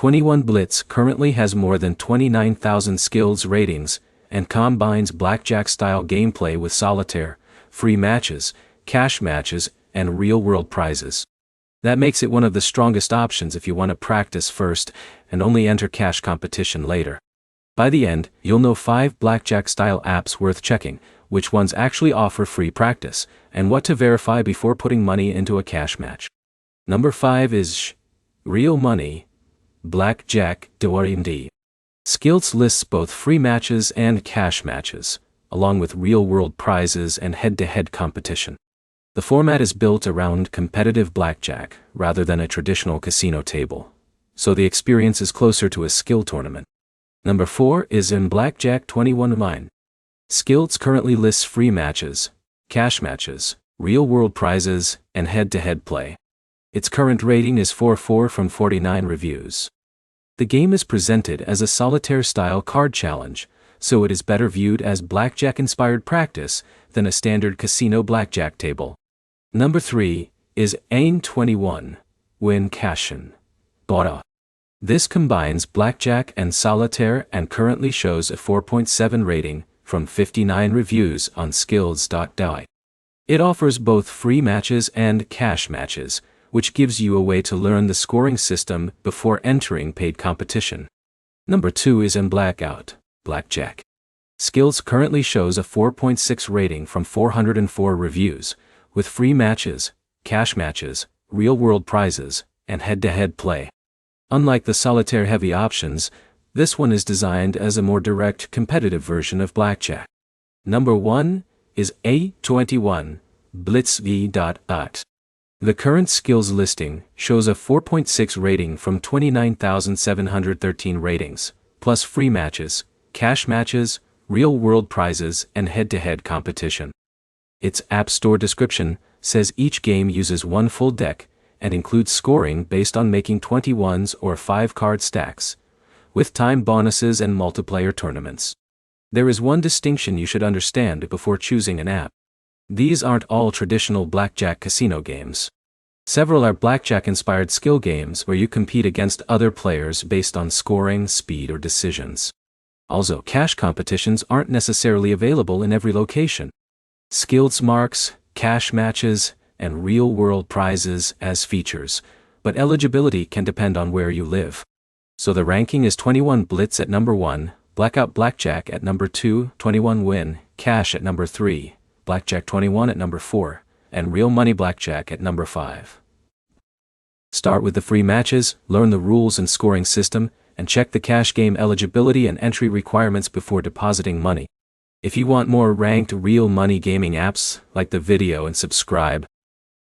21 Blitz currently has more than 29,000 skills ratings and combines blackjack-style gameplay with solitaire, free matches, cash matches, and real-world prizes. That makes it one of the strongest options if you want to practice first and only enter cash competition later. By the end, you'll know 5 blackjack-style apps worth checking, which ones actually offer free practice, and what to verify before putting money into a cash match. Number 5 is Real Money, Blackjack DORMD. Skills lists both free matches and cash matches, along with real-world prizes and head-to-head competition. The format is built around competitive blackjack rather than a traditional casino table, so the experience is closer to a skill tournament. Number 4 is in Blackjack 21 Mine. Skills currently lists free matches, cash matches, real-world prizes, and head-to-head play. Its current rating is 4.4 from 49 reviews. The game is presented as a solitaire-style card challenge, so it is better viewed as blackjack-inspired practice than a standard casino blackjack table. Number 3 is Ain 21 Win Cashin. Bora. This combines blackjack and solitaire and currently shows a 4.7 rating from 59 reviews on skills.die. It offers both free matches and cash matches, which gives you a way to learn the scoring system before entering paid competition. Number 2 is in Blackout, Blackjack. Skills currently shows a 4.6 rating from 404 reviews, with free matches, cash matches, real-world prizes, and head-to-head play. Unlike the solitaire-heavy options, this one is designed as a more direct, competitive version of Blackjack. Number 1 is A21 Blitz V.at. The current skills listing shows a 4.6 rating from 29,713 ratings, plus free matches, cash matches, real-world prizes, and head-to-head competition. Its App Store description says each game uses one full deck and includes scoring based on making 21s or 5-card stacks, with time bonuses and multiplayer tournaments. There is one distinction you should understand before choosing an app. These aren't all traditional blackjack casino games. Several are blackjack-inspired skill games where you compete against other players based on scoring, speed, or decisions. Also, cash competitions aren't necessarily available in every location. Skills marks, cash matches, and real-world prizes as features, but eligibility can depend on where you live. So the ranking is 21 Blitz at number 1, Blackout Blackjack at number 2, 21 Win, Cash at number 3, Blackjack 21 at number 4, and Real Money Blackjack at number 5. Start with the free matches, learn the rules and scoring system, and check the cash game eligibility and entry requirements before depositing money. If you want more ranked real money gaming apps, like the video and subscribe.